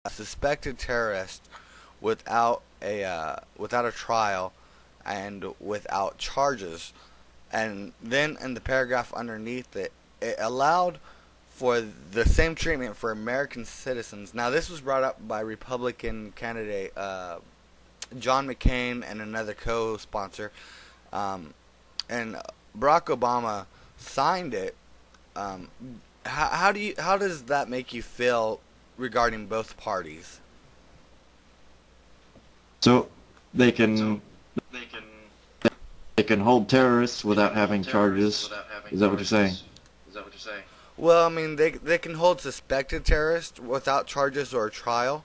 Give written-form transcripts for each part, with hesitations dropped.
suspected terrorist without a trial and without charges. And then in the paragraph underneath it, it allowed for the same treatment for American citizens. Now, this was brought up by Republican candidate John McCain and another co-sponsor, and Barack Obama signed it. Um, how does that make you feel regarding both parties? So they So can they can they can hold terrorists they without can hold having terrorists charges. without having Is that what you're saying? charges. Is that what you're saying? Well, I mean, they can hold suspected terrorists without charges or trial,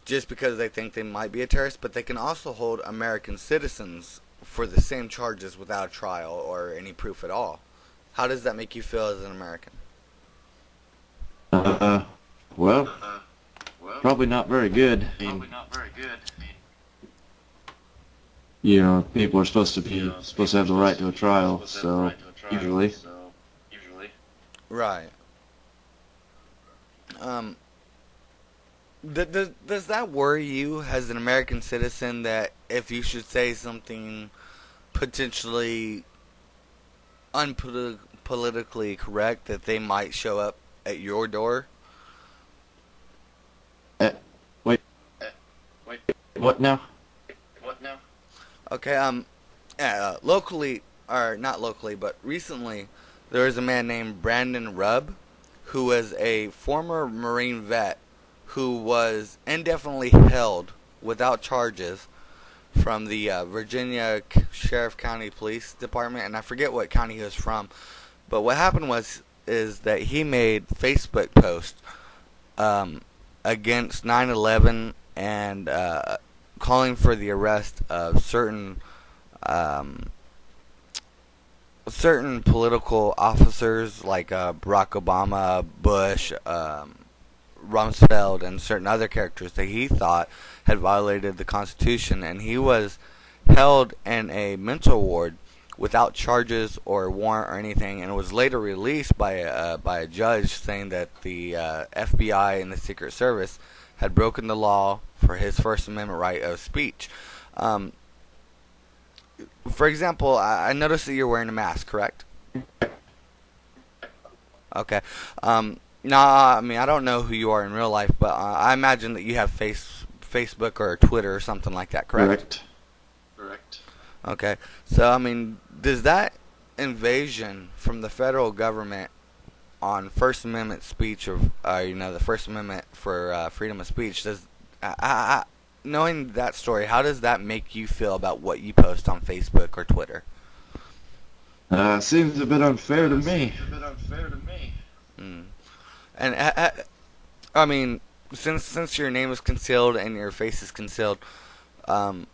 just because they think they might be a terrorist. But they can also hold American citizens for the same charges without trial or any proof at all. How does that make you feel as an American? Uh, well, Uh, well, probably not very good. I mean, probably not very good. I mean, people are supposed to be supposed to have the right to a trial, supposed to have the so right to a trial. usually. So usually, Right. Um, does that worry you as an American citizen that if you should say something potentially unpolitically correct, that they might show up at your door? Uh, wait, uh, wait, what now? what now? Okay. Locally, or not locally, but recently, there was a man named Brandon Rubb, who was a former Marine vet who was indefinitely held without charges from the Virginia Sheriff County Police Department, and I forget what county he was from. But what happened was is that he made Facebook posts against 9/11 and calling for the arrest of um, certain political officers like Barack Obama, Bush, Rumsfeld, and certain other characters that he thought had violated the Constitution, and he was held in a mental ward without charges or warrant or anything, and was later released by a judge saying that the FBI and the Secret Service had broken the law for his First Amendment right of speech. Um, for example, I noticed that you're wearing a mask, correct? Okay. No, I mean I don't know who you are in real life, but I imagine that you have Facebook or Twitter or something like that, correct? Correct. Correct. Okay. So I mean, does that invasion from the federal government on First Amendment speech, of the First Amendment for freedom of speech, does knowing that story, how does that make you feel about what you post on Facebook or Twitter? Seems a bit unfair to me. Seems a bit unfair to me. Mm. And I mean, since your name is concealed and your face is concealed, um,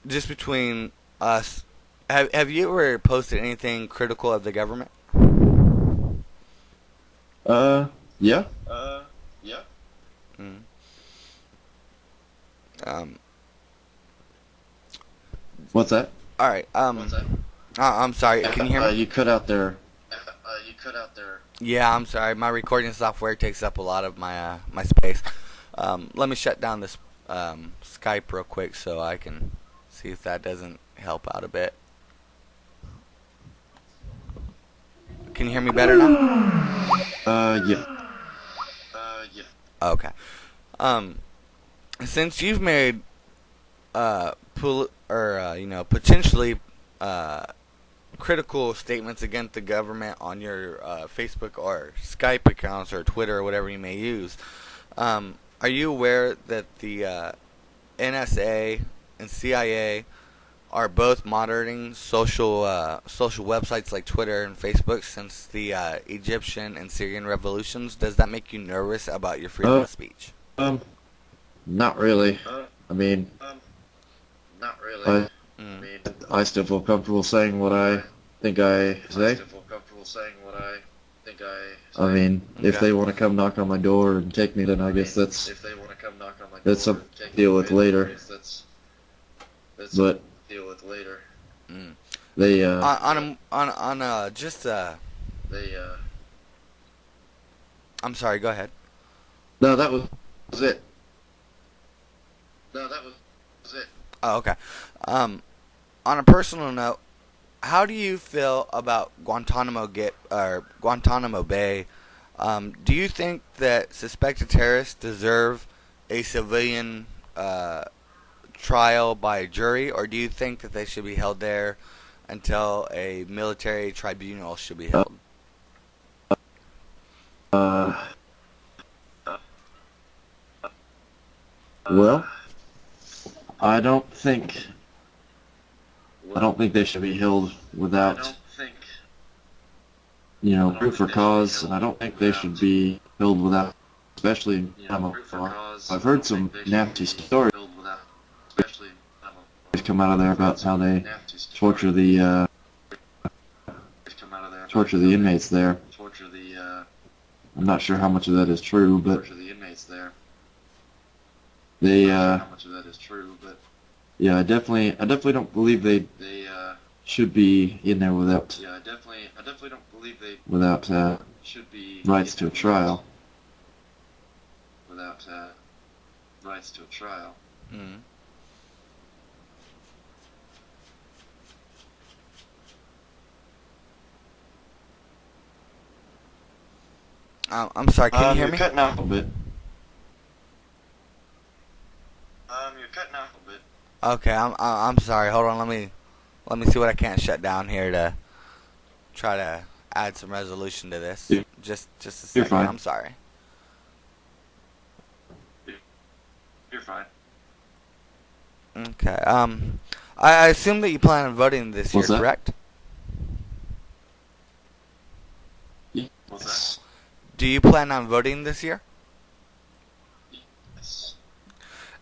just between us, have you ever posted anything critical of the government? Yeah. Yeah. Mm. Um, What's that? all right. What's that? I'm sorry. Can you hear me? You cut out there. You cut out there. Yeah, I'm sorry. My recording software takes up a lot of my space. Let me shut down this Skype real quick so I can see if that doesn't help out a bit. Can you hear me better now? Yeah. Yeah. Okay. Since you've made potentially critical statements against the government on your Facebook or Skype accounts or Twitter or whatever you may use, are you aware that the NSA and CIA are both monitoring social websites like Twitter and Facebook since the Egyptian and Syrian revolutions? Does that make you nervous about your freedom Uh, of speech? um, not really. Uh, I mean, Not really. I I Mm. mean, I still feel comfortable saying what I think I I say. still feel comfortable saying what I think I I say. mean, if Okay. they want to come knock on my door and take me, then I guess that's If they want to come knock on my that's door something and to take deal me with away, later. that's But something to deal with later. Mm. they They I'm sorry. Go ahead. no, that was it. No, that was it. Oh, okay. On a personal note, how do you feel about Guantanamo Bay? Do you think that suspected terrorists deserve a civilian trial by a jury, or do you think that they should be held there until a military tribunal should be held? Well, I don't think they should be held without, proof or cause, and I don't think they should be held without, especially in I've heard some nasty stories come out of there about how they torture the inmates there. I'm not sure how much of that is true, but they yeah, I definitely don't believe they should be in there without rights to a trial. Mm. I'm sorry. Can you hear You're me? cutting out a bit. Okay. I'm sorry. Hold on. Let me see what I can't shut down here to try to add some resolution to this. Yeah. Just a You're second. fine. I'm sorry. You're fine. Okay. I assume that you plan on voting this year, What's that? correct? Yes. Do you plan on voting this year? Yes.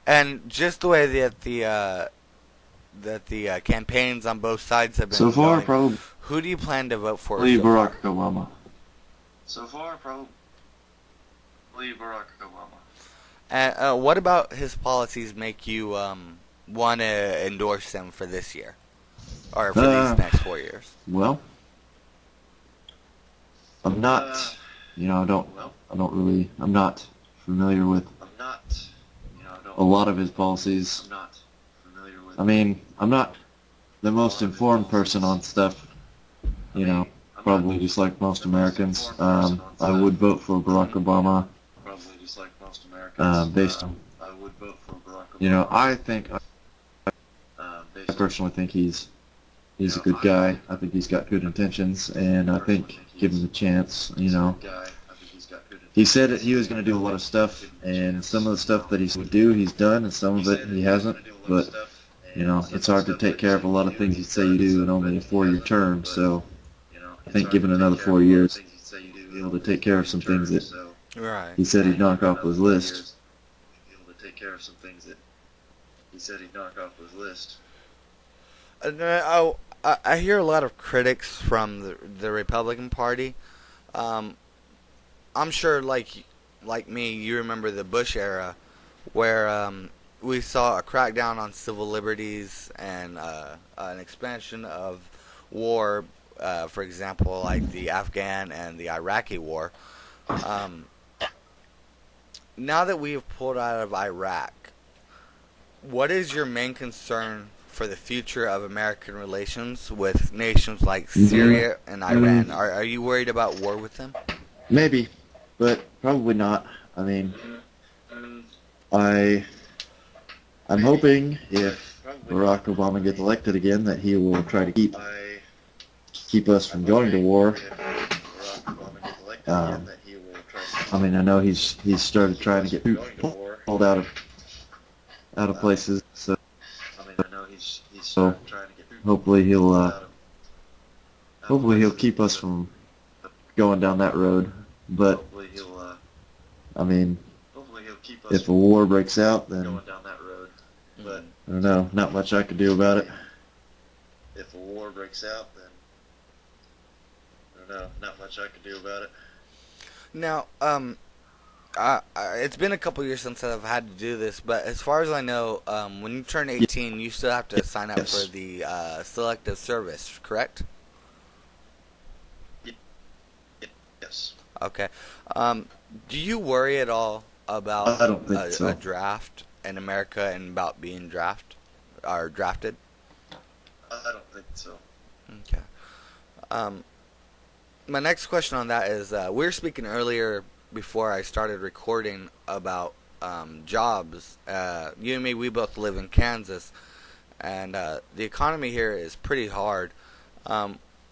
And just the way that the campaigns on both sides have been So far, going, probably who do you plan to vote for so Barack far? Obama. So far, probably Barack Obama. And what about his policies make you want to endorse him for this year, or for these next 4 years? Well, I'm not. I'm not familiar with a lot of his policies. I mean, I'm not the most informed person on stuff. Probably just like most Americans. I would vote for Barack Obama. Based on, I personally think he's a good guy. I think he's got good intentions, and I think give him the chance. He said that he was going to do a lot of stuff, and some of the stuff that he would do, he's done, and some of it he hasn't. But it's hard to take care of a lot of things you say you do in only a 4-year term. So I think given another 4 years, he'll be able to take care of some things that Right. he said he'd knock off his list. I hear a lot of critics from the Republican Party. I'm sure, like me, you remember the Bush era, where we saw a crackdown on civil liberties and an expansion of war. For example, like the Afghan and the Iraqi war. Now that we have pulled out of Iraq, what is your main concern for the future of American relations with nations like Syria and Iran? Are you worried about war with them? Maybe, but probably not. I mean, I'm hoping if Barack Obama gets elected again that he will try to keep us from going to war. I mean, I know he's started trying to get pulled out of places, so hopefully he'll keep us from going down that road. But I mean, if a war breaks out, then I don't know, not much I could do about it. Now, it's been a couple years since I've had to do this, but as far as I know, when you turn 18, you still have to sign up Yes. for the selective service, correct? Yes. Okay. Do you worry at all about I don't think so. a draft in America and about being drafted? I don't think so. Okay. My next question on that is, we were speaking earlier before I started recording about jobs. You and me, we both live in Kansas, and the economy here is pretty hard.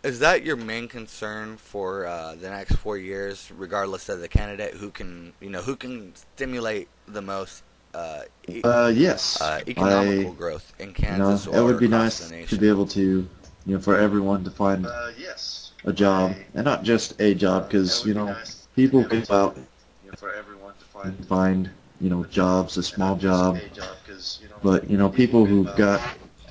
Is that your main concern for the next 4 years, regardless of the candidate who can stimulate the most Yes. economical growth in Kansas It or would be across nice the to nation? be able to, for everyone to find Yes. a job, and not just a job, because, people go out For everyone to and find, jobs, a small job, because but, people who've got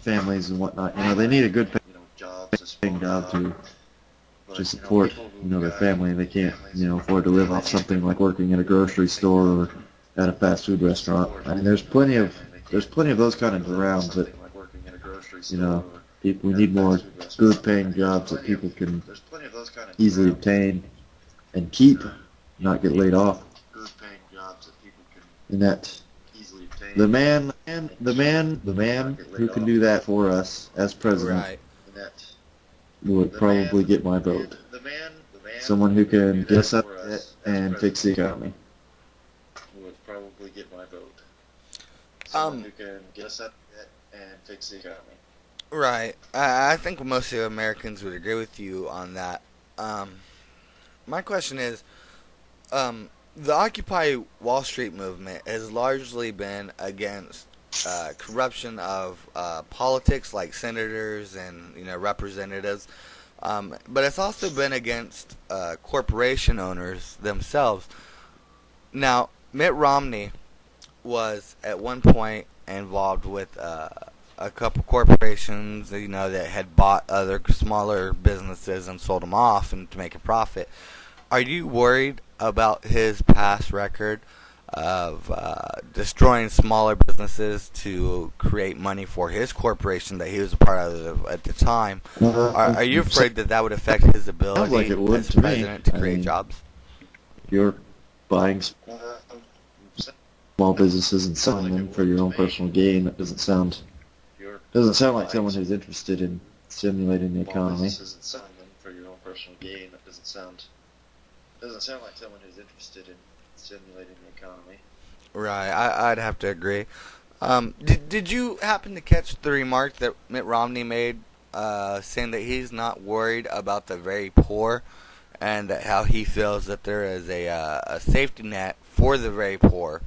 families and whatnot, they need a good jobs, paying job to support, their family. They can't, afford to live off something like working at a grocery store or at a fast food restaurant. I mean, there's plenty of those kind of around, but, we need more good paying jobs that people can easily obtain and keep, not get laid off. And that the man who can do that for us as president Right. would probably get my vote. Someone who can get us out of debt and fix the economy. would probably get my vote. Um, Who can get us out of debt and fix the economy. Right. I think most of Americans would agree with you on that. My question is, the Occupy Wall Street movement has largely been against corruption of politics, like senators and representatives, but it's also been against corporation owners themselves. Now, Mitt Romney was at one point involved with a couple corporations, that had bought other smaller businesses and sold them off and to make a profit. Are you worried about his past record of destroying smaller businesses to create money for his corporation that he was a part of at the time? Are you afraid that would affect his ability like it would as to me. president to I create mean, jobs? You're buying small businesses and selling them for your own personal gain. That doesn't sound like someone who's interested in stimulating the economy. For your own personal gain. That doesn't sound like someone who's interested in stimulating the economy. Right, I'd have to agree. Did you happen to catch the remark that Mitt Romney made, saying that he's not worried about the very poor, and that how he feels that there is a safety net for the very poor,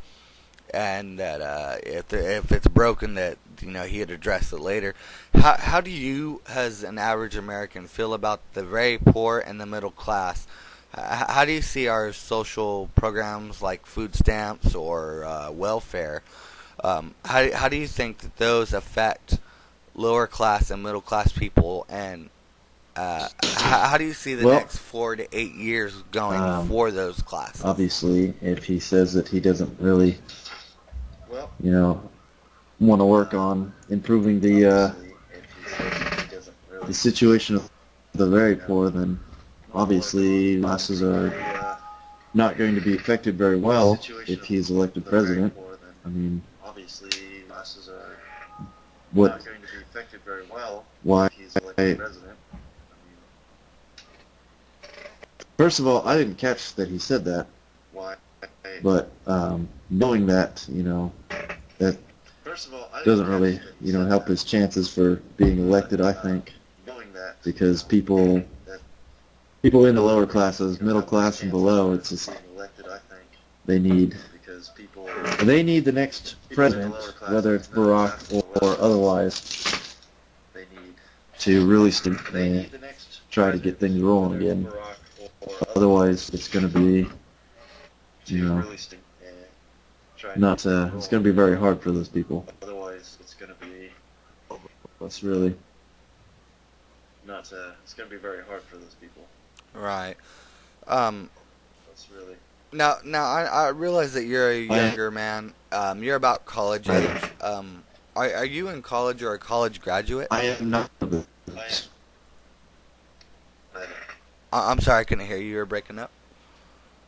and that if it's broken, that he'd address it later. How do you, as an average American, feel about the very poor and the middle class? How do you see our social programs like food stamps or welfare? How do you think that those affect lower class and middle class people? And how do you see the next 4 to 8 years going for those classes? Obviously, if he says that he doesn't really, want to work on improving the situation of the very poor, then obviously masses are not going to be affected very well if he's elected president. I mean, what? Why? First of all, I didn't catch that he said that, but knowing that, that doesn't really, help his chances for being elected, I think, because people in the lower classes, middle class and below, it's just they need the next president, whether it's Barack or otherwise, to really try to get things rolling again. Otherwise, it's going to be, not. It's going to be very hard for those people. That's really. It's going to be very hard for those people. Right. That's really. Now I realize that you're a younger man. You're about college age. Are you in college or a college graduate? I am not. I'm sorry, I couldn't hear you. You were breaking up.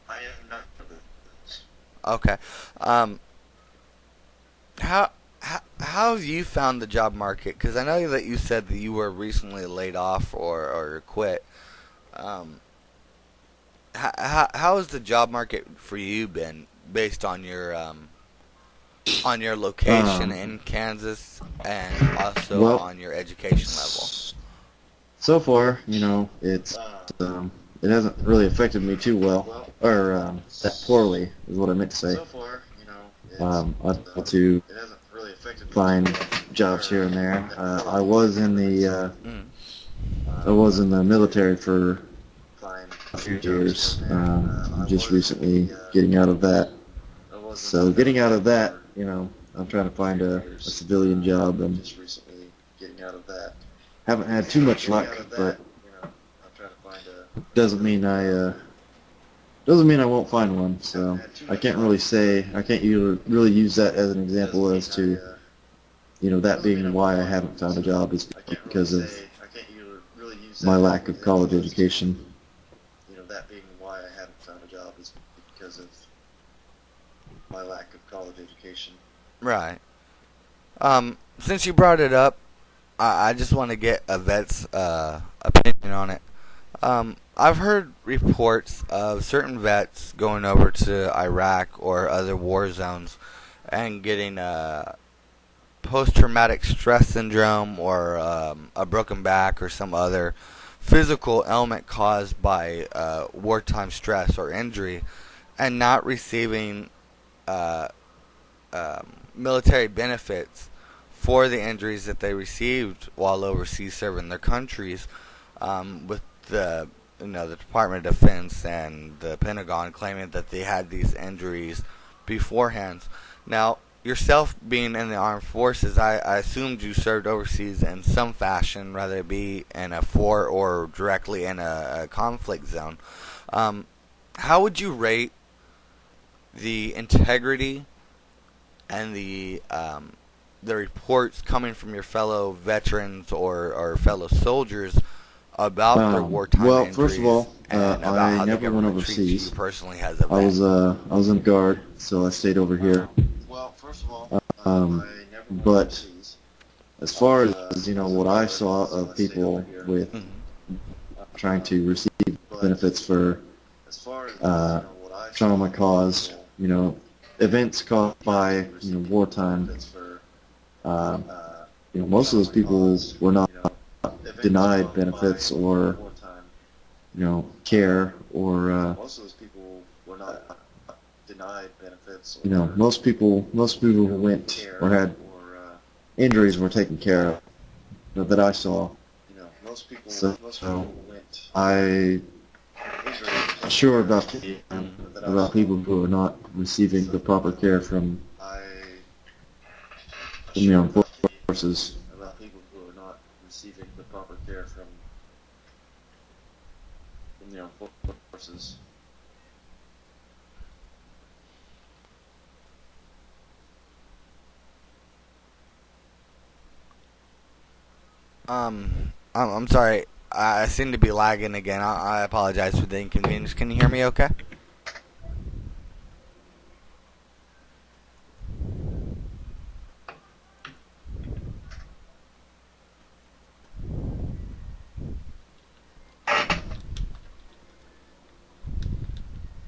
I am not. Okay. how have you found the job market? Because I know that you said that you were recently laid off or quit. Um, how has the job market for you been based on your location Um, in Kansas and also well, on your education level? so far, it hasn't really affected me too well, or that poorly is what I meant to say. I've been able to find jobs here and there. Mm. I was in the military for a few years. Just recently getting out of that. So getting out of that, I'm trying to find a civilian job and haven't had too much luck, but doesn't mean I won't find one. So I can't really say I can't really use that as an example as to that being why I haven't found a job is because of my lack of college education. Right. Since you brought it up, I just want to get a vet's opinion on it. I've heard reports of certain vets going over to Iraq or other war zones and getting post-traumatic stress syndrome or a broken back or some other physical ailment caused by wartime stress or injury and not receiving uh, military benefits for the injuries that they received while overseas serving their countries, with the Department of Defense and the Pentagon claiming that they had these injuries beforehand. Now, yourself being in the armed forces, I assumed you served overseas in some fashion, whether it be in a fort or directly in a conflict zone. How would you rate the integrity and the reports coming from your fellow veterans or fellow soldiers about their wartime Well, injuries first of all, and about I how the never went government treats you overseas. personally as a I vet? was in guard, so I stayed over here. But as far as what I saw of people with Mhm. trying to receive benefits for trauma caused, events caused by wartime, uh, most of those people were not denied benefits or care or most people who went or had injuries were taken care of that I saw. So I sure about people who are not receiving the proper care from the armed forces. I'm sorry. I seem to be lagging again. I apologize for the inconvenience. Can you hear me okay?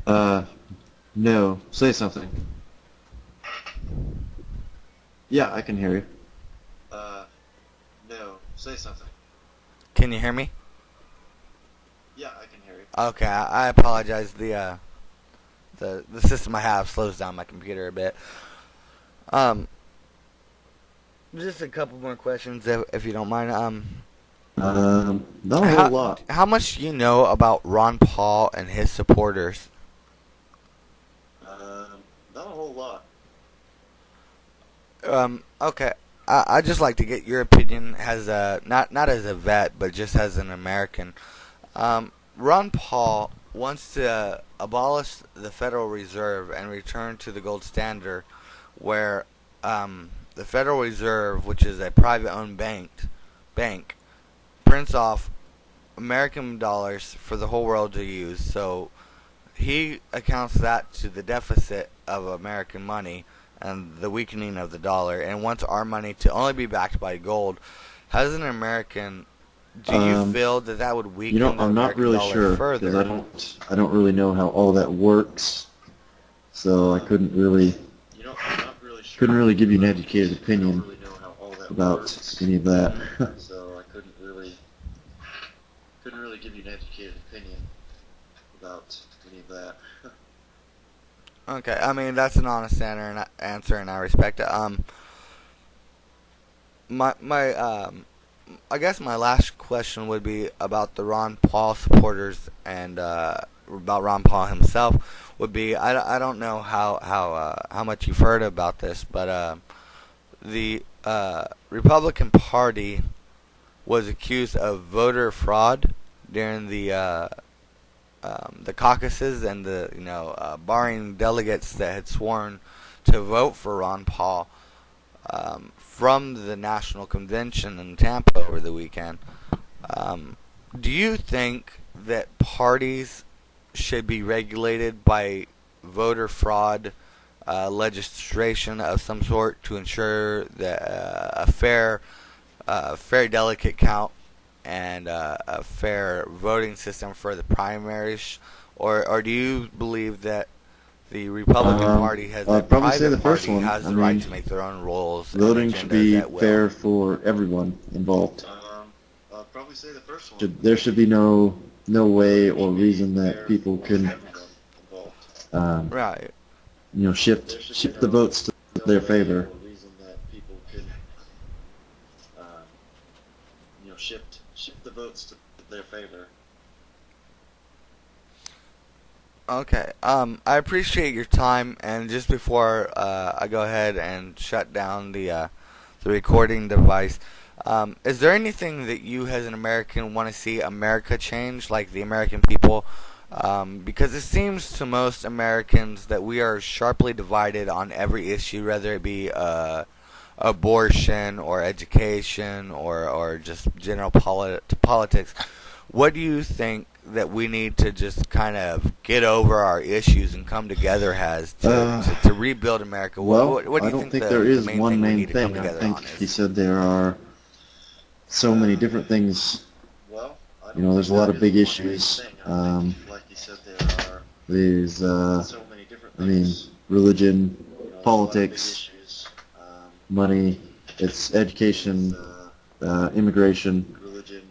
Uh, no, say something. Yeah, I can hear you. Can you hear me? Okay, I apologize. The system I have slows down my computer a bit. Um, just a couple more questions, if you don't mind. Not a whole lot. How much do you know about Ron Paul and his supporters? Okay. I just like to get your opinion as not as a vet, but just as an American. Ron Paul wants to abolish the Federal Reserve and return to the gold standard, where the Federal Reserve, which is a private-owned bank, prints off American dollars for the whole world to use. So he accounts that to the deficit of American money, and the weakening of the dollar, and wants our money to only be backed by gold, as an American, do you feel that that would weaken the I'm not American really dollar sure further? because I don't really know how all that works, so I couldn't really give you an educated opinion about any of that. So I couldn't really give you an educated opinion about any of that. Okay, I mean that's an honest answer, and I respect it. I guess my last question would be about the Ron Paul supporters and about Ron Paul himself. Would be I don't know how much you've heard about this, but the Republican Party was accused of voter fraud during the caucuses and barring delegates that had sworn to vote for Ron Paul from the National Convention in Tampa over the weekend. Do you think that parties should be regulated by voter fraud legislation of some sort to ensure that a fair delegate count and a fair voting system for the primaries, or do you believe that the Republican Party has I'd probably say the first party one. has the right to make their own rules and Voting should be agendas at will? fair for everyone involved. I'd probably say the first one. There should be no way or reason that people can Right. shift the votes to their favor. Shift the votes to their favor. Okay. I appreciate your time, and just before I go ahead and shut down the recording device, is there anything that you, as an American, want to see America change, like the American people? Because it seems to most Americans that we are sharply divided on every issue, whether it be abortion or education or just general politics. What do you think that we need to just kind of get over our issues and come together as to rebuild America? What do you I don't think the, there is the main one thing we main need to come thing. I together think on he is? said there are so many different things. Well, There's a lot of big issues. like you said, there are There's, so many different things. religion, A politics, lot of big issues. money, it's education, immigration. Religion,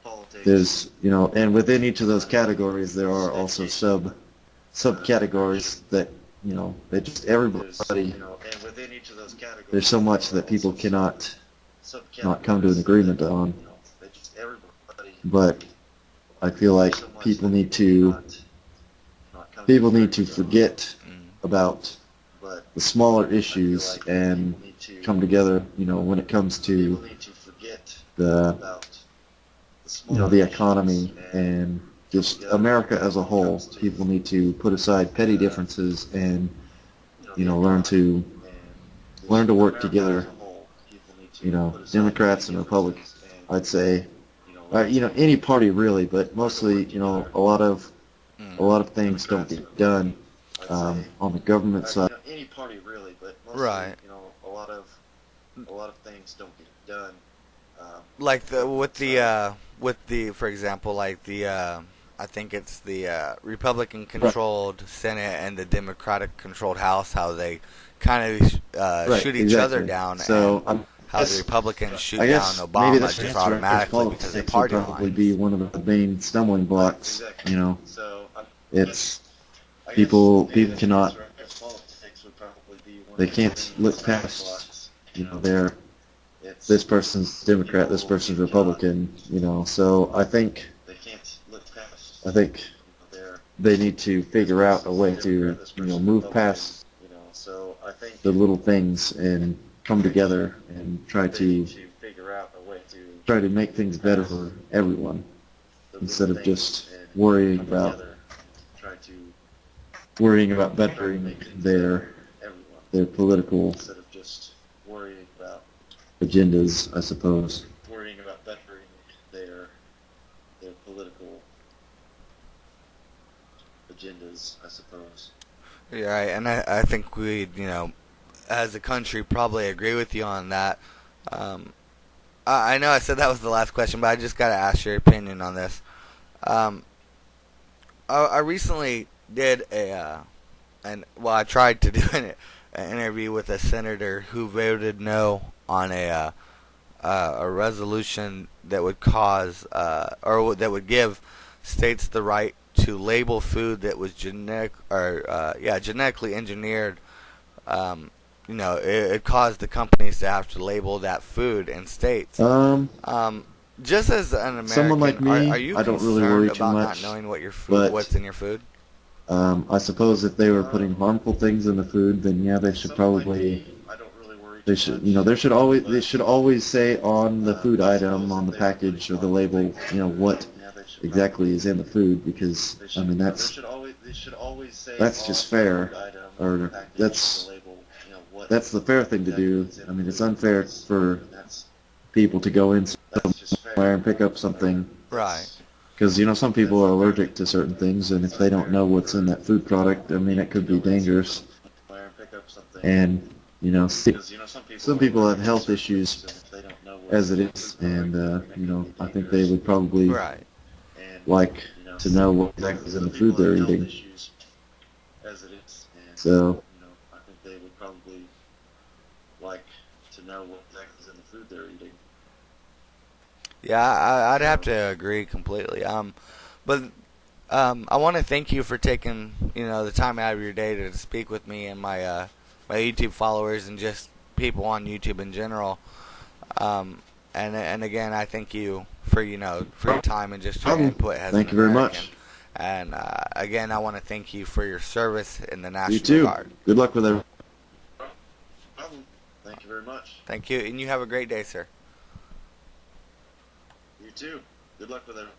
politics. There's, and within each of those categories, there are also subcategories that, they just everybody. And within each of those categories, There's so much that people cannot not come to an agreement on. But I feel like people need to forget about the smaller issues and come together, when it comes to the economy and just America as a whole. People need to put aside petty differences and, learn to work together. Democrats and Republicans, I'd say, any party really, but mostly, a lot of things don't get done on the government side. Any party really, but mostly, Right. A lot of things don't get done. Like for example, like I think it's the Republican-controlled Senate and the Democratic-controlled House, how they kind of shoot each other down, So and how the Republicans shoot I down guess maybe Obama that's just where automatically because of politics party would probably lines. be one of the main stumbling blocks. Exactly. So It's I guess people maybe that's cannot, where politics would probably be one they of the can't main look stumbling past, blocks. this person's Democrat, this person's Republican, so I think They can't look past. Their they need to figure out a way to, move past So I think the little things and come together and try they to need to figure out a way to make things better for everyone the instead little of things just and worrying come about together, try to bettering make things their better for everyone political instead of just worrying about agendas, I suppose. bettering their political agendas, I suppose. Yeah, right, and I think we, as a country probably agree with you on that. I know I said that was the last question, but I just got to ask your opinion on this. Um, I recently did I tried to do an interview with a senator who voted no on a resolution that would cause or that would give states the right to label food that was genetically engineered. It caused the companies to have to label that food in states. Just as an American, Someone like me, are you I don't really concerned worry too about not much, knowing what your but what's in your food? I suppose if they were putting harmful things in the food, then yeah, they should probably. They should, they should always say on the food item, on the package or the label, what exactly is in the food, because I mean that's just fair, or that's the fair thing to do. I mean, it's unfair for people to go in somewhere and pick up something, Right. because some people are allergic to certain things, and if they don't know what's in that food product, I mean, it could be dangerous. And some people have health issues as it is, and I think they would probably Right. like to know what exactly is in the food they're eating. So Yeah, I'd have to agree completely. But I want to thank you for taking the time out of your day to speak with me and my YouTube followers and just people on YouTube in general. And again, I thank you for for your time and just your input as thank an you very American. much. And again, I want to thank you for your service in the National You too. Guard. Good luck with everything. Thank you very much. Thank you, and you have a great day, sir. You too. Good luck with everything.